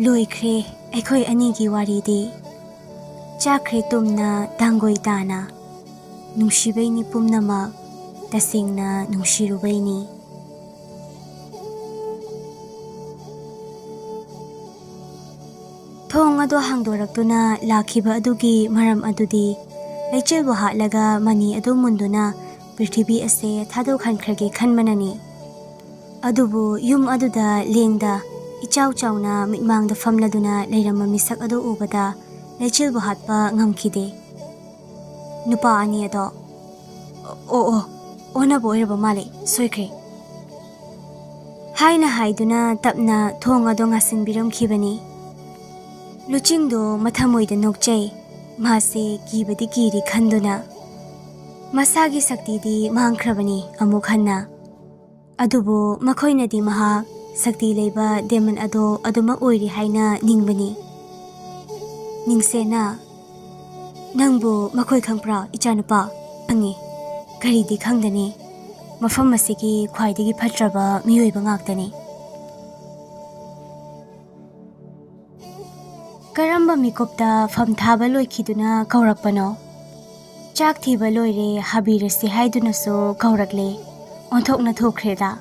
ꯂꯣꯏꯈ꯭ꯔꯦ ꯑꯩꯈꯣꯏ ꯑꯅꯤꯒꯤ ꯋꯥꯔꯤꯗꯤ ꯆꯥꯈ꯭ꯔꯦ ꯇꯨꯝꯅ ꯇꯥꯡꯒꯣꯏ ꯇꯥꯅ ꯅꯨꯡꯁꯤꯕꯩꯅꯤ ꯄꯨꯝꯅꯃꯛ ꯇꯁꯦꯡꯅ ꯅꯨꯡꯁꯤꯔꯨꯕꯩꯅꯤ ꯊꯣꯡ ꯑꯗꯣ ꯍꯥꯡꯗꯣꯔꯛꯇꯨꯅ ꯂꯥꯛꯈꯤꯕ ꯑꯗꯨꯒꯤ ꯃꯔꯝ ꯑꯗꯨꯗꯤ ꯂꯩꯆꯤꯜꯕꯨ ꯍꯥꯠꯂꯒ ꯃꯅꯤ ꯑꯗꯨ ꯃꯨꯟꯗꯨꯅ ꯄ꯭ꯔꯤꯊꯤꯕꯤ ꯑꯁꯦ ꯊꯥꯗꯣꯛꯍꯟꯈ꯭ꯔꯒꯦ ꯈꯟꯕꯅꯅꯤ ꯑꯗꯨꯕꯨ ꯌꯨꯝ ꯑꯗꯨꯗ ꯂꯦꯡꯗ ꯏꯆꯥꯎ ꯆꯥꯎꯅ ꯃꯤꯠꯃꯥꯡꯗ ꯐꯝꯂꯗꯨꯅ ꯂꯩꯔꯝꯕ ꯃꯤꯁꯛ ꯑꯗꯨ ꯎꯕꯗ ꯂꯩꯆꯤꯜꯕꯨ ꯍꯥꯠꯄ ꯉꯝꯈꯤꯗꯦ ꯅꯨꯄꯥ ꯑꯅꯤ ꯑꯗꯣ ꯑꯣꯟꯅꯕ ꯑꯣꯏꯔꯕ ꯃꯥꯜꯂꯦ ꯁꯣꯏꯈ꯭ꯔꯦ ꯍꯥꯏꯅ ꯍꯥꯏꯗꯨꯅ ꯇꯞꯅ ꯊꯣꯡ ꯑꯗꯣ ꯉꯥꯁꯤꯟꯕꯤꯔꯝꯈꯤꯕꯅꯤ ꯂꯨꯆꯤꯡꯗꯣ ꯃꯊꯃꯣꯏꯗ ꯅꯣꯛꯆꯩ ꯃꯥꯁꯦ ꯀꯤꯕꯗꯤ ꯀꯤꯔꯤ ꯈꯟꯗꯨꯅ ꯃꯁꯥꯒꯤ ꯁꯛꯇꯤꯗꯤ ꯃꯥꯡꯈ꯭ꯔꯕꯅꯤ ꯑꯃꯨꯛ ꯍꯟꯅ ꯑꯗꯨꯕꯨ ꯃꯈꯣꯏꯅꯗꯤ ꯃꯍꯥꯛ ꯁꯛꯇꯤ ꯂꯩꯕ ꯗꯦꯃꯟ ꯑꯗꯣ ꯑꯗꯨꯃꯛ ꯑꯣꯏꯔꯤ ꯍꯥꯏꯅ ꯅꯤꯡꯕꯅꯤ ꯅꯤꯡꯁꯦꯅ ꯅꯪꯕꯨ ꯃꯈꯣꯏ ꯈꯪꯕ꯭ꯔꯥ ꯏꯆꯥꯅꯨꯄꯥ ꯈꯪꯉꯤ ꯀꯔꯤꯗꯤ ꯈꯪꯗꯅꯤ ꯃꯐꯝ ꯑꯁꯤꯒꯤ ꯈ꯭ꯋꯥꯏꯗꯒꯤ ꯐꯠꯇ꯭ꯔꯕ ꯃꯤꯑꯣꯏꯕ ꯉꯥꯛꯇꯅꯤ ꯀꯔꯝꯕ ꯃꯤꯀꯨꯞꯇ ꯐꯝ ꯊꯥꯕ ꯂꯣꯏꯈꯤꯗꯨꯅ ꯀꯧꯔꯛꯄꯅꯣ ꯆꯥꯛ ꯊꯤꯕ ꯂꯣꯏꯔꯦ ꯍꯥꯕꯤꯔꯁꯤ ꯍꯥꯏꯗꯨꯅꯁꯨ ꯀꯧꯔꯛꯂꯦ ꯑꯣꯟꯊꯣꯛꯅ ꯊꯣꯛꯈ꯭ꯔꯦꯗ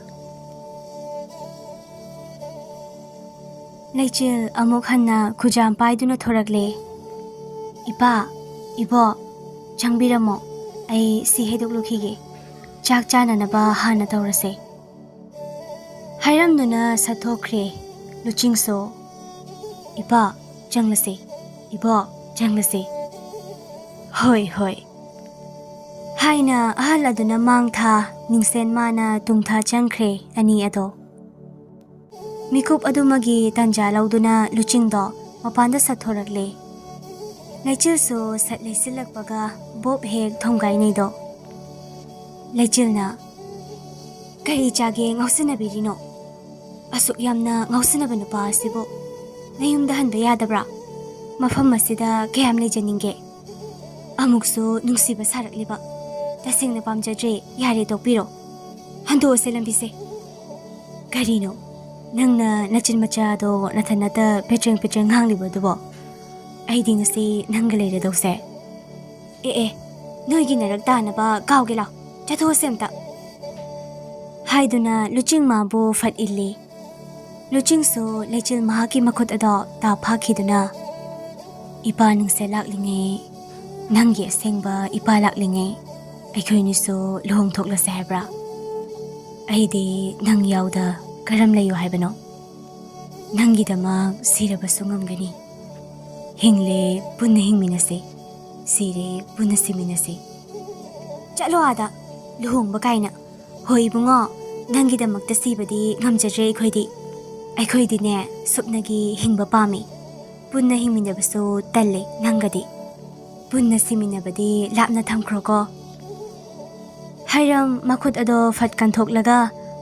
ꯂꯩꯆꯤꯜ ꯑꯃꯨꯛ ꯍꯟꯅ ꯈꯨꯖꯥꯝ ꯄꯥꯏꯗꯨꯅ ꯊꯣꯔꯛꯂꯦ ꯏꯄꯥ ꯏꯕꯣ ꯆꯪꯕꯤꯔꯝꯃꯣ ꯑꯩ ꯁꯤ ꯍꯩꯗꯣꯛꯂꯨꯈꯤꯒꯦ ꯆꯥꯛ ꯆꯥꯅꯅꯕ ꯍꯥꯟꯅ ꯇꯧꯔꯁꯦ ꯍꯥꯏꯔꯝꯗꯨꯅ ꯁꯠꯊꯣꯛꯈ꯭ꯔꯦ ꯂꯨꯆꯤꯡꯁꯨ ꯏꯄꯥ ꯆꯪꯂꯁꯤ ꯏꯕꯣ ꯆꯪꯂꯁꯤ ꯍꯣꯏ ꯍꯣꯏ ꯍꯥꯏꯅ ꯑꯍꯜ ꯑꯗꯨꯅ ꯃꯥꯡꯊꯥ ꯅꯤꯡꯁꯦꯟ ꯃꯥꯅ ꯇꯨꯡꯊꯥ ꯆꯪꯈ꯭ꯔꯦ ꯑꯅꯤ ꯑꯗꯣ ꯃꯤꯀꯨꯞ ꯑꯗꯨꯃꯒꯤ ꯇꯟꯖꯥ ꯂꯧꯗꯨꯅ ꯂꯨꯆꯤꯡꯗꯣ ꯃꯄꯥꯟꯗ ꯁꯠꯊꯣꯔꯛꯂꯦ ꯂꯩꯆꯤꯜꯁꯨ ꯁꯠ ꯂꯩꯁꯤꯜꯂꯛꯄꯒ ꯕꯣꯞ ꯍꯦꯛ ꯊꯣꯡꯒꯥꯏꯅꯩꯗꯣ ꯂꯩꯆꯤꯜꯅ ꯀꯔꯤ ꯆꯥꯒꯦ ꯉꯥꯎꯁꯤꯟꯅꯕꯤꯔꯤꯅꯣ ꯑꯁꯨꯛ ꯌꯥꯝꯅ ꯉꯥꯎꯁꯤꯟꯅꯕ ꯅꯨꯄꯥ ꯑꯁꯤꯕꯨ ꯅꯌꯨꯝꯗ ꯍꯟꯕ ꯌꯥꯗꯕ꯭ꯔꯥ ꯃꯐꯝ ꯑꯁꯤꯗ ꯀꯌꯥꯝ ꯂꯩꯖꯅꯤꯡꯒꯦ ꯑꯃꯨꯛꯁꯨ ꯅꯨꯡꯁꯤꯕ ꯁꯥꯔꯛꯂꯤꯕ ꯇꯁꯦꯡꯅ ꯄꯥꯝꯖꯗ꯭ꯔꯦ ꯌꯥꯔꯦ ꯇꯣꯛꯄꯤꯔꯣ ꯍꯟꯗꯣꯛꯑꯁꯦ ꯂꯝꯕꯤꯁꯦ ꯀꯔꯤꯅꯣ ꯅꯪꯅ ꯅꯆꯤꯟ ꯃꯆꯥꯗꯣ ꯅꯊꯟꯅꯇ ꯄꯦꯇ꯭ꯔꯦꯡ ꯉꯥꯡꯂꯤꯕ ꯑꯗꯨꯕꯣ ꯑꯩꯗꯤ ꯉꯁꯤ ꯅꯪꯒ ꯂꯩꯔꯗꯧꯁꯦ ꯑꯦ ꯅꯣꯏꯒꯤ ꯅꯔꯛ ꯇꯥꯅꯕ ꯀꯥꯎꯒꯦ ꯂꯥꯎ ꯆꯠꯊꯣꯛꯑꯁꯦ ꯑꯝꯇ ꯍꯥꯏꯗꯨꯅ ꯂꯨꯆꯤꯡ ꯃꯥꯕꯨ ꯐꯠ ꯏꯜꯂꯤ ꯂꯨꯆꯤꯡꯁꯨ ꯂꯩꯆꯤꯜ ꯃꯍꯥꯛꯀꯤ ꯃꯈꯨꯠ ꯑꯗꯣ ꯇꯥ ꯐꯥꯈꯤꯗꯨꯅ ꯏꯄꯥ ꯅꯪꯁꯦ ꯂꯥꯛꯂꯤꯉꯩ ꯅꯪꯒꯤ ꯑꯁꯦꯡꯕ ꯏꯄꯥ ꯂꯥꯛꯂꯤꯉꯩ ꯑꯩꯈꯣꯏꯅꯤꯁꯨ ꯂꯨꯍꯣꯡꯊꯣꯛꯂꯁꯦ ꯍꯥꯏꯕ꯭ꯔꯥ ꯑꯩꯗꯤ ꯅꯪ ꯌꯥꯎꯗ ꯀꯔꯝ ꯂꯩꯌꯣ ꯍꯥꯏꯕꯅꯣ ꯅꯪꯒꯤꯗꯃꯛ ꯁꯤꯔꯕꯁꯨ ꯉꯝꯒꯅꯤ ꯍꯤꯡꯂꯦ ꯄꯨꯟꯅ ꯍꯤꯡꯃꯤꯟꯅꯁꯤ ꯁꯤꯔꯦ ꯄꯨꯟꯅ ꯁꯤꯃꯤꯟꯅꯁꯤ ꯆꯠꯂꯣ ꯑꯥꯗ ꯂꯨꯍꯣꯡꯕ ꯀꯥꯏꯅ ꯍꯣꯏ ꯏꯕꯨꯡꯉꯣ ꯅꯪꯒꯤꯗꯃꯛꯇ ꯁꯤꯕꯗꯤ ꯉꯝꯖꯗ꯭ꯔꯦ ꯑꯩꯈꯣꯏꯗꯤꯅꯦ ꯁꯨꯞꯅꯒꯤ ꯍꯤꯡꯕ ꯄꯥꯝꯃꯤ ꯄꯨꯟꯅ ꯍꯤꯡꯃꯤꯟꯅꯕꯁꯨ ꯇꯜꯂꯦ ꯅꯪꯒꯗꯤ ꯄꯨꯟꯅ ꯁꯤꯃꯤꯟꯅꯕꯗꯤ ꯂꯥꯞꯅ ꯊꯝꯈ꯭ꯔꯣꯀꯣ ꯍꯥꯏꯔꯝ ꯃꯈꯨꯠ ꯑꯗꯣ ꯐꯠ ꯀꯟꯊꯣꯛꯂꯒ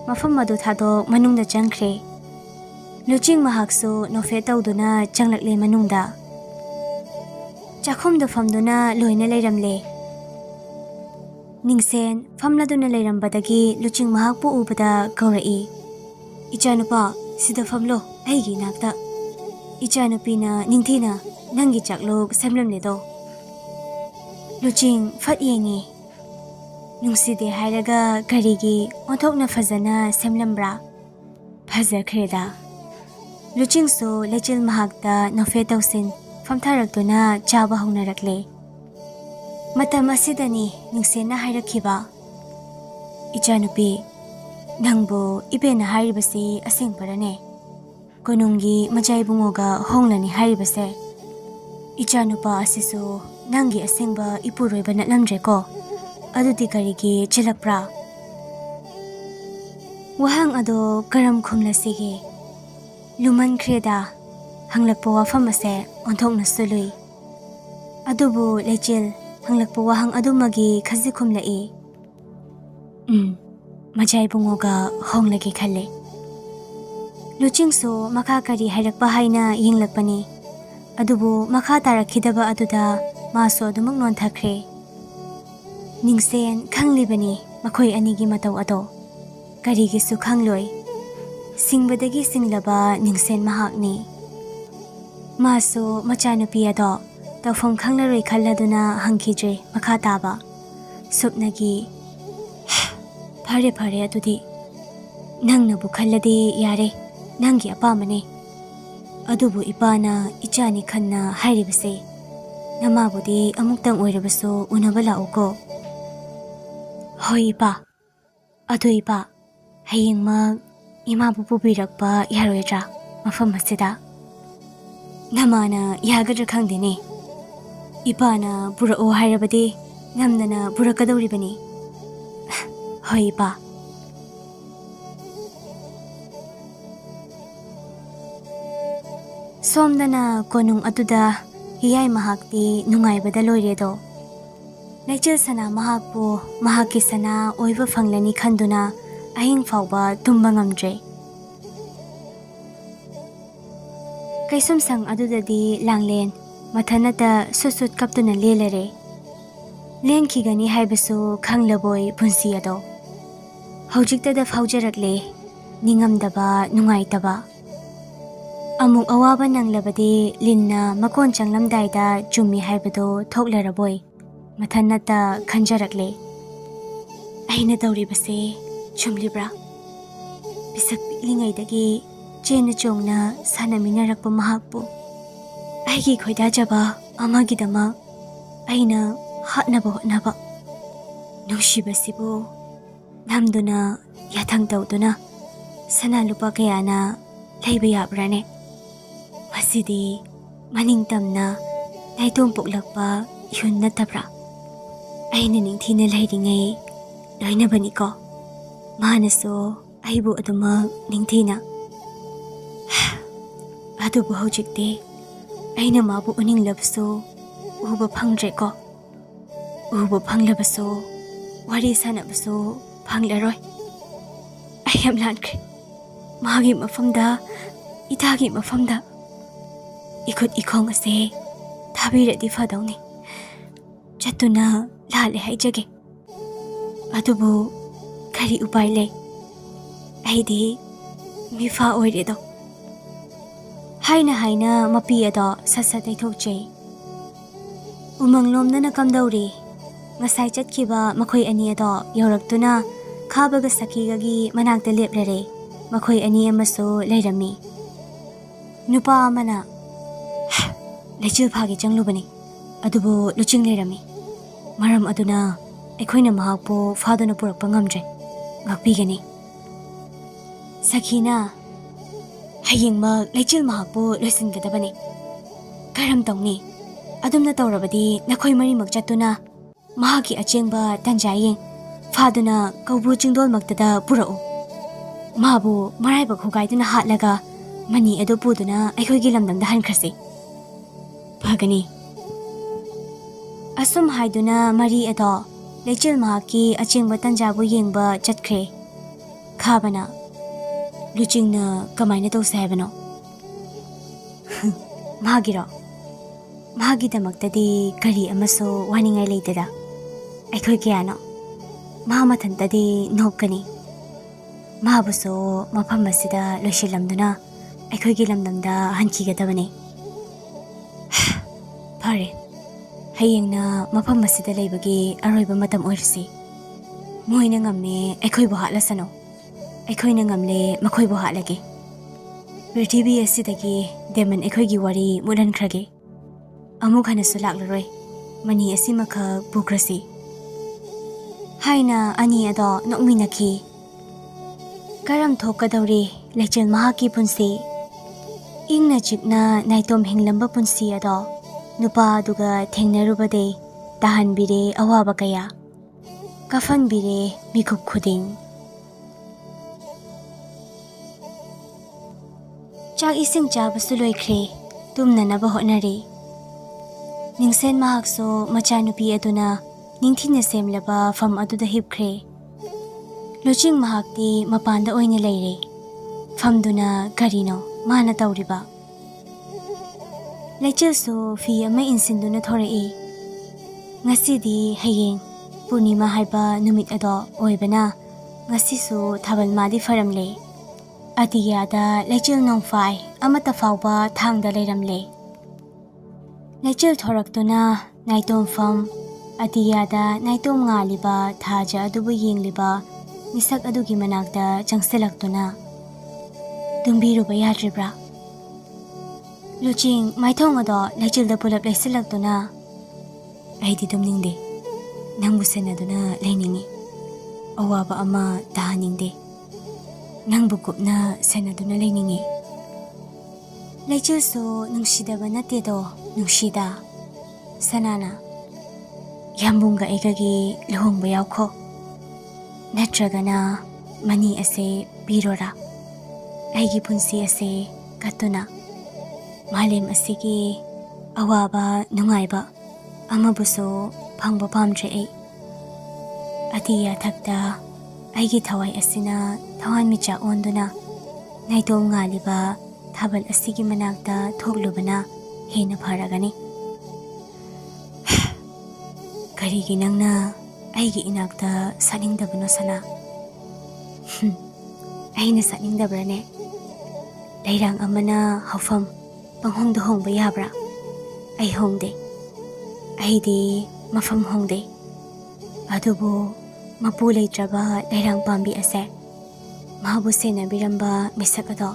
ꯃꯐꯝ ꯑꯗꯨ ꯊꯥꯗꯣꯛ ꯃꯅꯨꯡꯗ ꯆꯪꯈ꯭ꯔꯦ ꯂꯨꯆꯤꯡ ꯃꯍꯥꯛꯁꯨ ꯅꯣꯐꯦꯠ ꯇꯧꯗꯨꯅ ꯆꯪꯂꯛꯂꯦ ꯃꯅꯨꯡꯗ ꯆꯥꯛꯈꯨꯝꯗ ꯐꯝꯗꯨꯅ ꯂꯣꯏꯅ ꯂꯩꯔꯝꯂꯦ ꯅꯤꯡꯁꯦꯟ ꯐꯝꯂꯗꯨꯅ ꯂꯩꯔꯝꯕꯗꯒꯤ ꯂꯨꯆꯤꯡ ꯃꯍꯥꯛꯄꯨ ꯎꯕꯗ ꯀꯧꯔꯛꯏ ꯏꯆꯥꯅꯨꯄꯥ ꯁꯤꯗ ꯐꯝꯂꯣ ꯑꯩꯒꯤ ꯏꯅꯥꯛꯇ ꯏꯆꯥꯅꯨꯄꯤꯅ ꯅꯤꯡꯊꯤꯅ ꯅꯪꯒꯤ ꯆꯥꯛꯂꯨꯛ ꯁꯦꯝꯂꯝꯂꯦꯗꯣ ꯂꯨꯆꯤꯡ ꯐꯠ ꯌꯦꯡꯉꯤ ꯅꯨꯡꯁꯤꯗꯦ ꯍꯥꯏꯔꯒ ꯀꯔꯤꯒꯤ ꯑꯣꯟꯊꯣꯛꯅ ꯐꯖꯅ ꯁꯦꯝꯂꯝꯕ꯭ꯔꯥ ꯐꯖꯈ꯭ꯔꯦꯗ ꯂꯨꯆꯤꯡꯁꯨ ꯂꯩꯆꯤꯜ ꯃꯍꯥꯛꯇ ꯅꯣꯐꯦꯠ ꯇꯧꯁꯤꯟ ꯐꯝꯊꯔꯛꯇꯨꯅ ꯆꯥꯕ ꯍꯧꯅꯔꯛꯂꯦ ꯃꯇꯝ ꯑꯁꯤꯗꯅꯤ ꯅꯤꯡꯁꯦꯟꯅ ꯍꯥꯏꯔꯛꯈꯤꯕ ꯏꯆꯥꯅꯨꯄꯤ ꯅꯪꯕꯨ ꯏꯕꯦꯟꯅ ꯍꯥꯏꯔꯤꯕꯁꯤ ꯑꯁꯦꯡꯕꯔꯅꯦ ꯀꯣꯅꯨꯡꯒꯤ ꯃꯆꯥꯏꯕꯨꯡꯉꯣꯒ ꯍꯣꯡꯂꯅꯤ ꯍꯥꯏꯔꯤꯕꯁꯦ ꯏꯆꯥꯅꯨꯄꯥ ꯑꯁꯤꯁꯨ ꯅꯪꯒꯤ ꯑꯁꯦꯡꯕ ꯏꯄꯨꯔꯣꯏꯕ ꯅꯠꯂꯝꯗ꯭ꯔꯦꯀꯣ ꯑꯗꯨꯗꯤ ꯀꯔꯤꯒꯤ ꯆꯦꯜꯂꯛꯄ꯭ꯔꯥ ꯋꯥꯍꯪ ꯑꯗꯣ ꯀꯔꯝ ꯈꯨꯝꯂꯁꯤꯒꯦ ꯂꯨꯃꯟꯈ꯭ꯔꯦꯗ ꯍꯪꯂꯛꯄ ꯋꯥꯐꯝ ꯑꯁꯦ ꯑꯣꯟꯊꯣꯛꯅꯁꯨ ꯂꯨꯏ ꯑꯗꯨꯕꯨ ꯂꯩꯆꯤꯜ ꯍꯪꯂꯛꯄ ꯋꯥꯍꯪ ꯑꯗꯨꯃꯒꯤ ꯈꯖꯤꯛ ꯈꯨꯝꯂꯛꯏ ꯃꯆꯥꯏꯕꯨꯡꯉꯣꯒ ꯍꯣꯡꯂꯒꯦ ꯈꯜꯂꯦ ꯂꯨꯆꯤꯡꯁꯨ ꯃꯈꯥ ꯀꯔꯤ ꯍꯥꯏꯔꯛꯄ ꯍꯥꯏꯅ ꯌꯦꯡꯂꯛꯄꯅꯤ ꯑꯗꯨꯕꯨ ꯃꯈꯥ ꯇꯥꯔꯛꯈꯤꯗꯕ ꯑꯗꯨꯗ ꯃꯥꯁꯨ ꯑꯗꯨꯃꯛ ꯅꯣꯟꯊꯈ꯭ꯔꯦ ꯅꯤꯡꯁꯦꯟ ꯈꯪꯂꯤꯕꯅꯤ ꯃꯈꯣꯏ ꯑꯅꯤꯒꯤ ꯃꯇꯧ ꯑꯗꯣ ꯀꯔꯤꯒꯤꯁꯨ ꯈꯪꯂꯣꯏ ꯁꯤꯡꯕꯗꯒꯤ ꯁꯤꯡꯂꯕ ꯅꯤꯡꯁꯦꯟ ꯃꯍꯥꯛꯅꯤ Maso machanupi ado tawfam khanglaroi khalladuna hangkhidre makha taba. Supnagi Phare phare adudi nangnabu khalladi yare nangi apamane. Adubu ipana ichani khanna hairibase. Namabudi amuktang oirabaso unaba lauko. Hoi ipa. Adu ipa. Hayingmag imabu pubirakpa yaroidra mafam asida. Namana yagadra khangdene. Ipana burao hairabadi namnana burakadawribani. Hoi ipa. Somdana konung aduda hiyay mahakti nungaybada loiredo. Laichil sana mahakpo mahaki sana oiba fanglani khanduna ahing fawba tumba ngamdre. Kaisum sang adudadi langlen mathanata susut kaptuna lelare. Len kigani haibasu khanglaboy punsi ado. Haujiktada fawjarakle ningamdaba nungaitaba. Amuk awaba nanglabadi linna makon changlamdaida chummi haibado thoklaraboy mathanata khanjarakle. Aina tawribase chumlibra. Bisak piklingaidagi chena chongna sanamiнаrakpa mahakpo. Aigi khoidajaba amagidama aina hatnaba hotnaba. Nushibasibo namduna yathang tawduna sana lupa kayana layba yabrane. Masidi maningtamna naitom puklakpa yun natabra. Aina ningthina layringay loinabani ko. Mahanaso aibu aduma ningthina. Adubu haujikte aina mabu uninglabso uba phangdre ko. Uba phanglabaso wari sanabaso phanglaroy. Ayam lankre. Magi mafamda itagi mafamda ikut ikong ase thabiradi fadawni. Chatuna lale haijage. Adubu kari upay le. Aidi mifa oiredo. Haina mapi ado sasatay thokche. Umanglomna nakamdawri. Ngasay chatkiba makoy ani ado yawraktuna khabaga sakigagi managda leprare. Makoy ani amaso layrami. Nupa amana lechil phagi changlubani. Adubu luching layrami. Maram aduna aikoina mahakpo faduna purakpa ngamdre. Ngakpigani. Sakina hayingmag lechil mahakpo loisingadabani. Karam tawni. Adumna tawrabadi nakoy marimag chatuna mahaki achengba tanjayeng faduna kaubu chingdol magtada purao. Mabu marayba khugaiduna hatlaga mani ado puduna aikoigi lamdamda hankrasi. Phagani. Asum haiduna mari ado lechil mahaki achengba tanjabu yengba chatkre. Khabana luchingna kamaina tawse haibano. Mahagiro. Mahagidamaktadi kari amaso waningai leiteda. Aikoi kayano. Mahamathantadi nopkani. Mahabuso mafam asida loishilamduna aikoigi lamdamda hankigadabani. Phare. Hayengna mafam asida leibagi aroiba matam oirsi. Moina ngamme aikoibo hatlasano. Aikoina ngamle makoibo hatlage. Prithvi asidagi deman aikoigi wari mudankrage. Amuk hanasu laklaroi. Mani asimakha bukrasi. Haina ani ado nokminaki. Karam thokadawri lechil mahaki punsi. Ingna chikna naitom hinglamba punsi ado nupa aduga thengnarubade tahanbire awaba kaya. Kafanbire mikhup khuding. Chak ising chabasu loikre tumnanaba hotnari. Ningsen mahakso machanupi aduna ningthina semlaba fam aduda hipkre. Luching mahakti mapanda oina leire. Famduna garino mana tawriba. Lechil so fi ama insinduna thorai. Ngasidi hayeng Purnima haiba numit ado oibana ngasisu thabal madi faramle. Atiyada lechil nongfai amata fawba thangda leiramle. Lechil thoraktuna naitom fam atiyada naitom ngaliba thaja adubu yengliba misak adugi manakta changsilaktuna dumbiruba yadribra Luching maithong ado lechilda pulap leisilaktuna aidi dumningde nangbu senaduna leiningi awaba ama tahaningde nangbu kupna senaduna leiningi Lechil so nungsidaba natedo nungshida sanana yambunga egagi luhongba yaukho natragana mani ase birora aigi punsi ase katuna malem asigi awaba nungaiba amabuso phangba pamdre ai atiya thakta aigi thawai asina thawan micha onduna naitom ngaliba thabal asigi manakta thoglubana hena pharagani karigi nangna aigi inakta saningdabano sana aina saningdabrane leirang amana hafam panghongda hongba yabra ai hongde aidi mafam hongde adubu mapu leitraba leirang pambi ase mahabu sena biramba misakado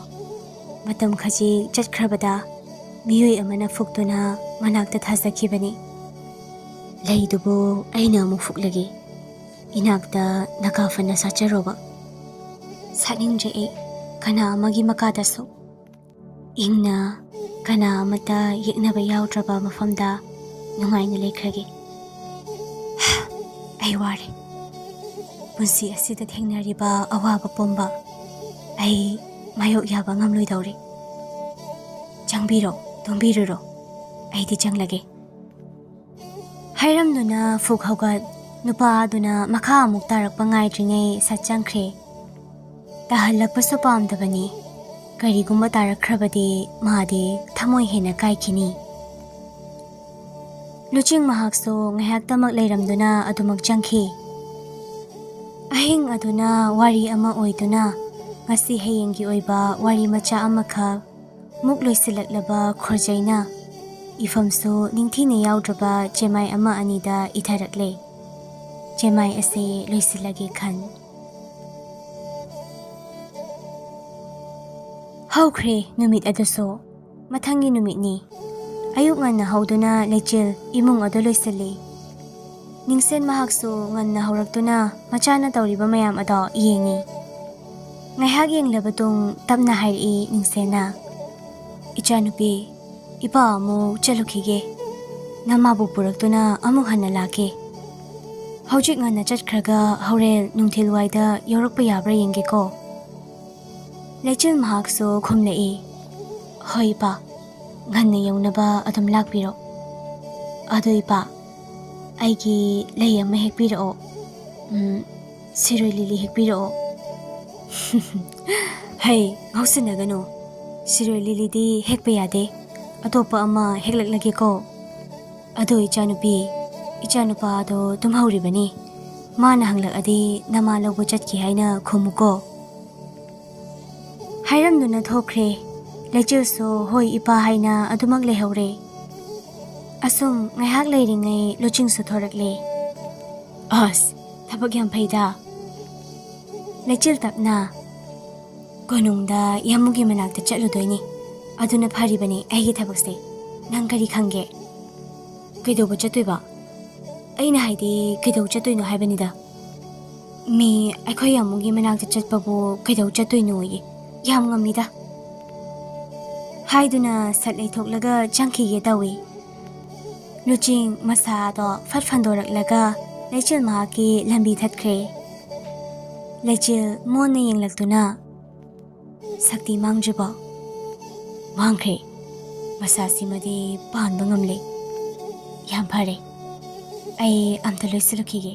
matam khaji chhatkrabada miyoi amana fuktuna manakta thasakibani leidubu aina amu fuklagi inakta nakafana sacharoba saningje e kana amagi makadaso ingna kana amata yeknaba yaudraba mafamda nungaina leikragi ai ware punsi asida thengnariba awaba pomba ai mayok yaba ngamloi daure changbiro tombiruro aidi changlage hairamduna fuk haugat nupa aduna makha amuk tarakpa ngaidringai satchangkhre tahalakpasu pamdabani karigumba tarakhrabadi made thamoi hena kaikhini luching mahakso ngayak tamak leiramduna adumak changkhi ahing aduna wari ama oiduna ngasi heyengi oiba wari macha amakha mukloisilaklaba khorjaina ifamso ningthine yaudraba chemai ama anida itharakle chemai ase loisilage khan haukhre numit adaso mathangi numit ni ayuk nganna hauduna lechil imung ado loisale ningsen mahakso nganna haurakduna machana tawriba mayam ado yengi ngayhak yenglabatung tapna hairi ningsena ichanupi ipa amu chalukhige namabu purakduna amuk hanna lake haujik nganna chatkhraga haurel nungthilwaida yorakpa yabra yenge ko lechil mahakso khumlei hoi pa nganna yaunaba adum lakpiro adoi pa aigi lei ama hekpiro siroi lili hekpiro hey ngausinagano siroi lili di hekpa yade atopa ama heklaklage ko ado ichanupa ado tumhauribani mana hanglak adi nama lawbu chatki haina khumuko hairamduna thokre lechil so hoi ipa haina adumak lehaure asum ngayhak leiringai luching su thorakle as thabak yam phaida lechil tapna konungda yamugi manakta chatludoini aduna pharibani aigi thabakse nang kari khange kaidoba chatoiba aina haidi kaidou chatoino haibanida mi aikhoi yamugi manakta chatpabu kaidou chatoino yi yam ngamida haiduna satlei thoklaga changkhige dawi luching masa do fatfandoraklaga lechil mahaki lambi thatkhre lechil monna yenglaktuna sakti mangjiba mangkhre masa simadi panba ngamle yam phare ai amta loisilukige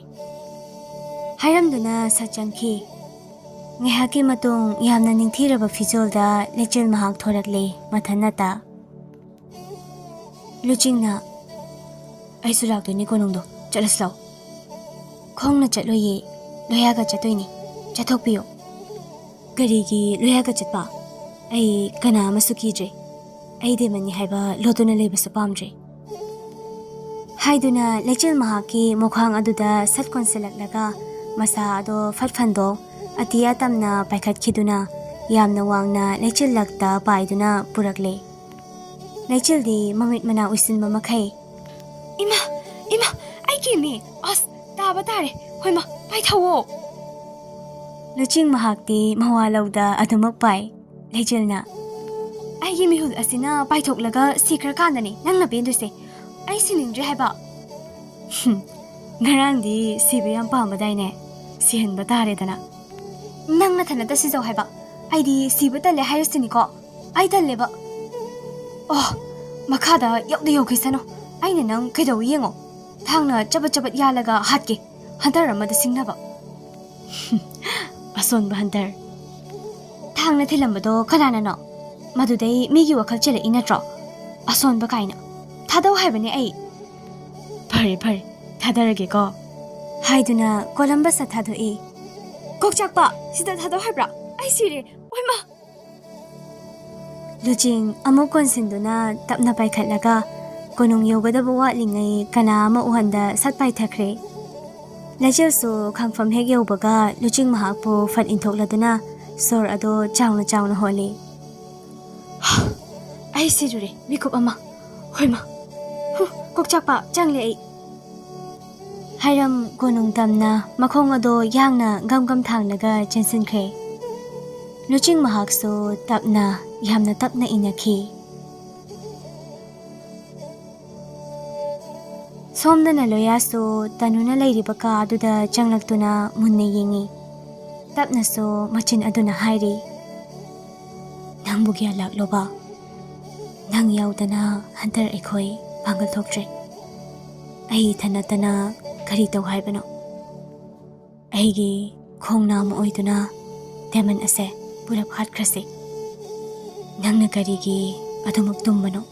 hairamduna sachangkhi ngehaki matung yamna ningthiraba fizolda lechil mahak thorakle mathanata luchingna aisu lakdoni konungdo chalaslau khongna chatloye loyaga chatoini chathokpiyo garigi loyaga chatpa ai kana masukije ai de mani haiba lodona lebasu pamje Haiduna lechil mahaki mokhang aduda sat konselak masa ado fatfando atia tamna paikhat khiduna yamna wangna lechil lakta paiduna purakle. Lechil di mamit mana usin mamakhay. Ima, ay kimi, as, taba tare, hoy ma, pai thawo. Luching mahakti mawalaw da adumakpay. Lechil na. Ay kimi hul asina pai thoklaga sikra kanani, nang napindu se. Ay sinindre haiba. Ngarang di siba yang pamaday ne. Sihan ba tare dana. Nang natanada si Zaw haiba. Ay di siba tale hayasini ko. Ay tale ba. Oh, makada yaw kisano. Ay nang kaidaw yengo. Thangna chabat yalaga hatke. Hantar amada singnaba. Ason ba hantar? Thangna thilambado kanana no. Maduday migi wakal chele inatro. Ason ba kaina. Thadaw haibane ay. Pare, tadarage ko. Haiduna Columbus thadoi. Kokchakpa, sida thadaw haibra. Ay sire, oy ma. Luching amok konsinduna tapna paikhatlaga konung yogadaba watlingay kana mauhanda satpay thakre. Lechil so khangfam hek yobaga luching mahakpo fat inthokladuna sor ado chawna holi. Ay sire, mikup ama. Hoy ma. Kokchakpa, changle ay. Hairam konung tamna makhong ado yangna gam thanglaga chensinkre. Luching mahak so tapna yamna tapna inaki. Somna na loya so tanuna layribaka aduda changlaktuna munna yingi. Tapna so machin aduna hairi. Nang bugya lakloba. Nang yawdana hantar ikhoy pangal thoktre. Ay tana kari taw haibano. Aygi khongna mo oiduna teman ase purap khatkrase. Nang na karigi adumuk tumbano.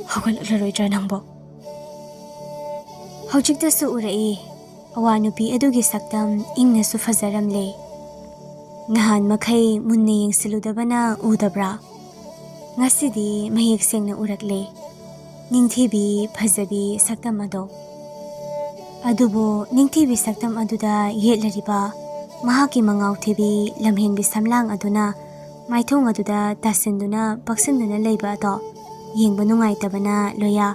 Hogal laroidra nangbo. Hawjikta su urai awa nupi adugi saktam ingna su fazaramle. Nahan makhay munna yung siludabana udabra. Ngasidi mahik seng na urakle. Ningthibi phazabi saktam ado. Adubo ningthibi saktam aduda yetlariba mahaki mangaw thibi lamhenbi samlang aduna maithong aduda tasinduna paksinduna leiba ato yengba nungaitabana loya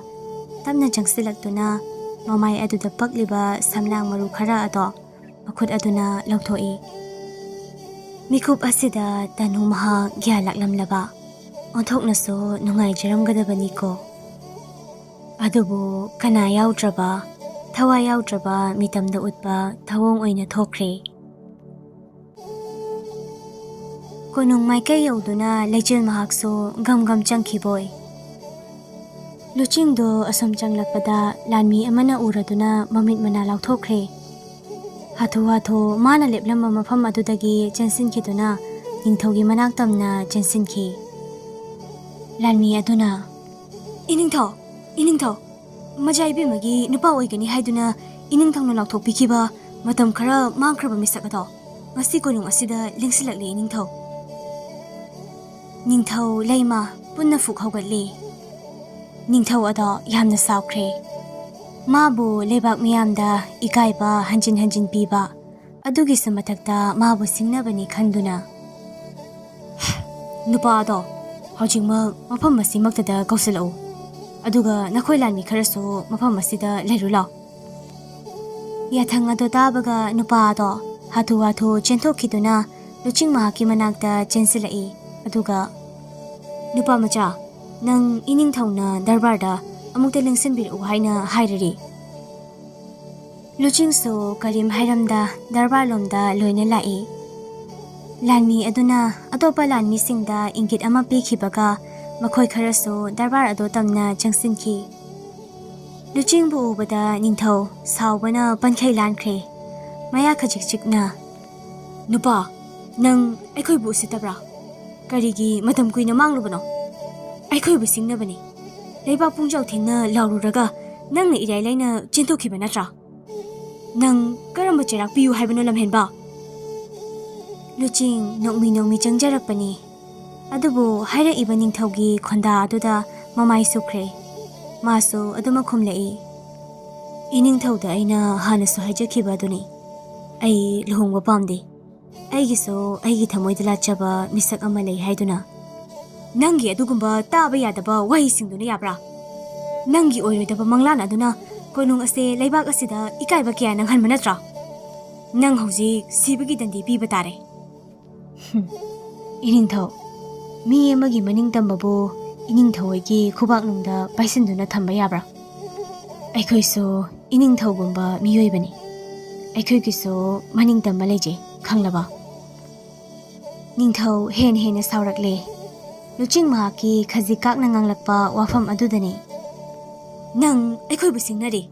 tamna jangsilaktuna mamay aduda pakliba samlang maru khara ato makhut aduna lauthoi. Mikup asida tanu maha gyalaklamlaba onthokna so nungai jaramgadabani ko. Adubo kana yawdraba thawa yawdraba mitamda utba thawong oina thokre. Konung maikay yawduna lechil mahakso gam changkiboy. Luching do asom changlakpada lanmi amana uraduna mamit mana lauthokre. Hatho mana leplama mafam adudagi chensinkiduna ningthogi manaktamna chensinki. Lanmi aduna Iningtho, majaibi magi nupa oigani haiduna iningthangna lauthokpikiba matam khara mangkhraba misak ado. Ngasi konung asida lengsilakle iningtho. Ningtho leima punna fuk hawgatli. Ningtho ado yamna saukre. Mabu lebak miyamda ikaiba hanjin piba. Adugi sa matakta mabu singnabani khanduna. Nupa ado, hawjingma mafam masi magtada kausilao. Aduga nakoy lanmi kharaso mafam masida leirula. Yathang ado tabaga nupa ado hathu chenthokiduna luching mahaki manakta chensilai. Aduga nupa macha nang iningthongna darbarda amukta lengsinbiru haina hairari. Luching so karim hairamda darbar lomda loina lai. Lanmi aduna atopa lanmi singda ingit ama pikhibaga makhoi kharaso darbar ado tamna changsinki. Luching bu ubada ningtho sawbana pankhai lankre. Maya khajikchikna. Nupa, nang aikoy bu sitabra. Karigi matam kuina manglubano. Aikoy bu singnabani. Leibak pungjaw thingna laururaga nangna irai laina chentokhiba natra. Nang karamba cherak piyu haibano lamhenba. Luching nokmi changjarakpani. Adubu haira iba ningthaugi khonda aduda mamai sukre. Maso aduma khumlei. Iningthauda aina hanasu haijakhiba aduni. Ai luhungba pamde. Aigiso aigi thamoida lachaba misak ama lei haiduna. Nangi adugumba taba yadaba wahisingduna yabra. Nangi oiroidaba manglan aduna konung ase leibak asida ikaiba kya nang hanma natra. Nang hauji sibagi dandi piba tare. Iningthau mi amagi maning tambabu iningthauigi khubak nungda paisinduna thamba yabra. Aikhoiso iningthaugumba miyoibani. Aikhoigiso maning tamba leije khanglaba. Ningthau hen saurakle. Luching mahaki khazikak na nganglakpa wafam adudani. Nang aikhoibu singnari.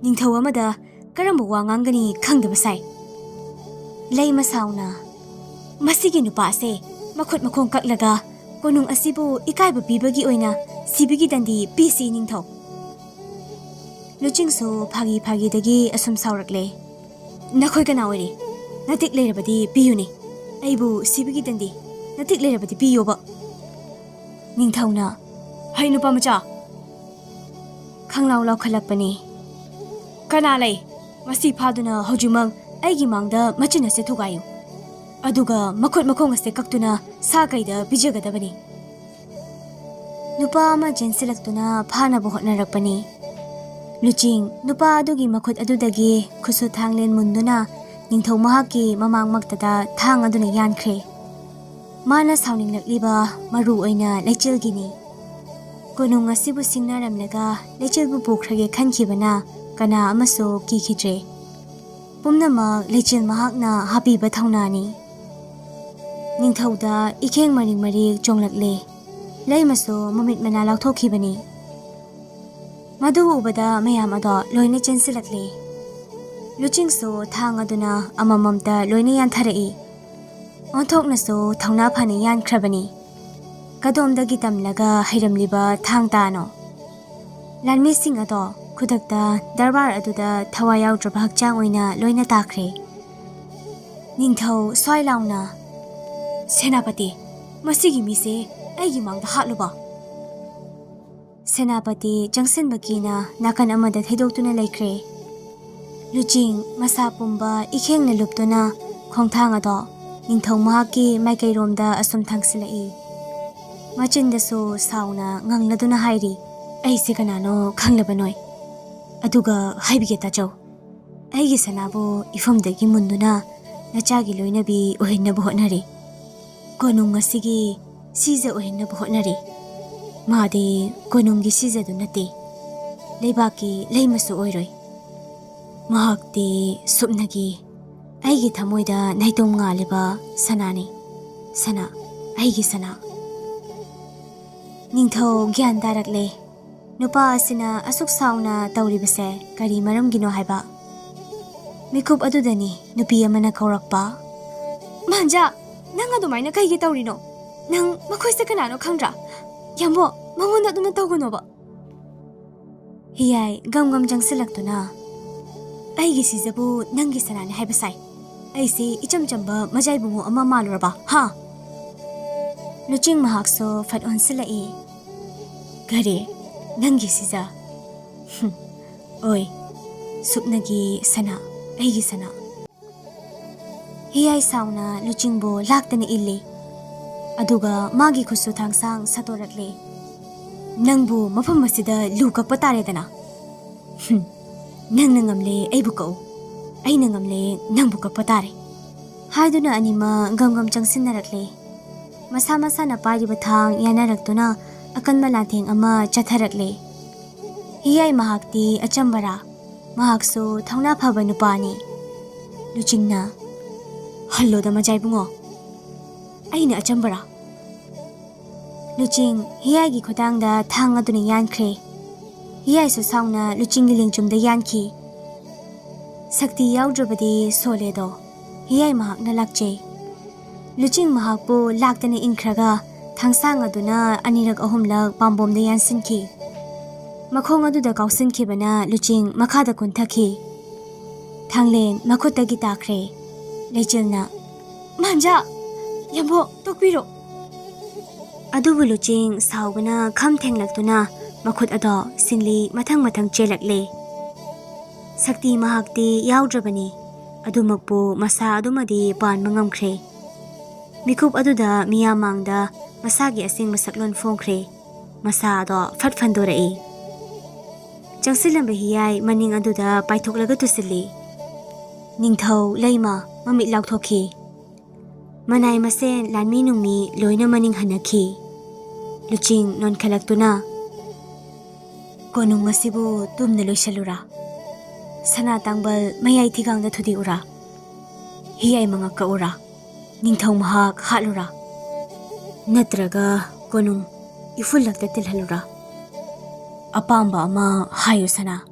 Ningthau amada karamba wa ngangani khangdaba sai. Lei masauna. Masigi nupa ase makhot makhong kaklaga konung asibu ikaiba pibagi oina sibigi dandi pisi ningthau. Luching so phagi dagi asum saurakle. Nakhoi kana oiri. Natik leirabadi piyuni. Aibu sibigi dandi. Natik leirabadi piyoba. Ningthauna. Hai nupa macha. Khanglaw law khalakpani. Kana lei. Masi phaduna hojumang aigi mangda machina se thugayu. Aduga makhot makhong ase kaktuna sa kaida bijagadabani. Nupa ama jensilaktuna phana bo hotnarakpani. Luching nupa adugi makhot adudagi khusu thanglen munduna ningthau mahaki mamang magtada thang aduna yankre. Mana sauning lakliba maru oina lechilgini. Konung asibu singnaramlaga lechilbu pukhrage khankhibana kana amaso kikhidre. Pumnama lechil mahakna habiba thaunani. Ningthauda ikheng maring jonglakle. Leimaso mamit mana laukthokibani. Madu ubada mayam ado loina chensilakle. Luching so thang aduna amamamta loina yantharai. Onthokna so thauna phani yankrabani. Kadomdagi tamlaga hairamliba thang tano. Lanmi sing ado khudakta darbar aduda thawa yaudraba hakchang oina loina takre. Ningthau swai launa. Senapati masigi mise aigi mangda hatluba. Senapati jangsen bakina nakan amada thaidoktuna laikre. Luching masa pumba ikheng na luptuna khongthang ado ningthau mahaki maikairomda asum thangsilai. Machindaso sauna ngangladuna hairi. Aise kanano khanglabanoi. Aduga haibige tajaw. Aigi sanabo ifamdagi munduna nachagi loinabi ohinnabu hotnari. Konung asigi siza ohinnabu hotnari. Maade konunggi siza dunate. Leibaki leimasu oiroi. Mahakti supnagi aigi thamoida naidom ngaliba sanani. Sana aigi sana. Ningthau gyan darakle. Nupa asina asuk sauna tauribase kari maramgino haiba. Mikup adudani nupi amana kaurakpa. Manja, nang adumaina kaigi taurino. Nang makoisa kanano khangra. Yambo, mangonda aduna taugonoba. Hiyai gam jangsilaktuna. Aigi sizabu nangi sanani haibasai. Aisi ichamchamba majaibungo ama maluraba. Ha? Luching mahakso fat onsilai. Gare, nangi siza. Oi, supnagi sana, aigi sana. Hiyai sauna luchingbo laktani illi. Aduga magi khusu thangsang satorakle. Nangbu mafam masida lukak patare dana. Nang nangamle aibu kau. Ai nangamle nangbu kak patare. Haiduna anima gam changsinnarakle. Masa na pariba thang yanaraktuna akan malatheng ama chatharakle. Hiyai mahakti achambara. Mahakso thauna phaba nupani. Luchingna. Hallo da majaibungo. Aina achambara. Luching hiyai gi khotangda thang aduna yankre. Hiyai so sauna luching gi lingchumda yanki. Sakti yaudravadi soledo. Hiyai mahakna lakche. Luching mahakpo laktani inkraga thangsang aduna anirak ahumlak pambomda yansinki. Makhong aduda kausinki bana luching makhada kunthaki. Thanglen makhotagi takre. Lechilna. Manja! Yambo, tokpiro! Adubu luching saubana kham thenglakduna ꯃꯈꯨꯠ ꯑꯗꯣ ꯁꯤꯡꯂꯤ ꯃꯊꯪ ꯆꯦꯜꯂꯛꯂꯦ꯫ ꯁꯛꯇꯤ ꯃꯍꯥꯛꯇꯤ ꯌꯥꯎꯗ꯭ꯔꯕꯅꯤ, ꯑꯗꯨꯃꯛꯄꯨ ꯃꯁꯥ ꯑꯗꯨꯃꯗꯤ ꯄꯥꯟꯕ ꯉꯝꯈ꯭ꯔꯦ꯫ ꯃꯤꯀꯨꯞ ꯑꯗꯨꯗ ꯃꯤꯌꯥꯝ ꯃꯥꯡꯗ ꯃꯁꯥꯒꯤ ꯑꯁꯦꯡꯕ ꯁꯛꯂꯣꯟ ꯐꯣꯡꯈ꯭ꯔꯦ꯫ ꯃꯁꯥ ꯑꯗꯣ ꯐꯠ ꯐꯟꯗꯣꯔꯛꯏ꯫ ꯆꯪꯁꯤꯜꯂꯝꯕ ꯍꯤꯌꯥꯏ ꯃꯅꯤꯡ ꯑꯗꯨꯗ ꯄꯥꯏꯊꯣꯛꯂꯒ ꯇꯨꯁꯤꯜꯂꯤ꯫ ꯅꯤꯡꯊꯧ ꯂꯩꯃ ꯃꯃꯤꯠ ꯂꯥꯎꯊꯣꯛꯈꯤ꯫ ꯃꯅꯥꯏ ꯃꯁꯦꯟ ꯂꯥꯟꯃꯤ ꯅꯨꯡꯃꯤ ꯂꯣꯏꯅ ꯃꯅꯤꯡ ꯍꯟꯅꯈꯤ꯫ ꯂꯨꯆꯤꯡ ꯅꯣꯟꯈꯠꯂꯛꯇꯨꯅ, ꯀꯣꯅꯨꯡ ꯑꯁꯤꯕꯨ ꯇꯨꯝꯅ ꯂꯣꯏꯁꯜꯂꯨꯔꯥ? ꯁꯅꯥ ꯇꯥꯡꯕꯜ ꯃꯌꯥꯏ ꯊꯤꯒꯥꯡꯗ ꯊꯨꯗꯦꯛꯎꯔꯥ? ꯍꯤꯌꯥꯏ ꯃꯉꯛ ꯀꯛꯎꯔꯥ? ꯅꯤꯡꯊꯧ ꯃꯍꯥꯛ ꯍꯥꯠꯂꯨꯔꯥ? ꯅꯠꯇ꯭ꯔꯒ ꯀꯣꯅꯨꯡ ꯏꯐꯨꯜꯂꯛꯇ ꯇꯤꯜꯍꯜꯂꯨꯔꯥ? ꯑꯄꯥꯝꯕ ꯑꯃ ꯍꯥꯏꯌꯨ ꯁꯅꯥ꯫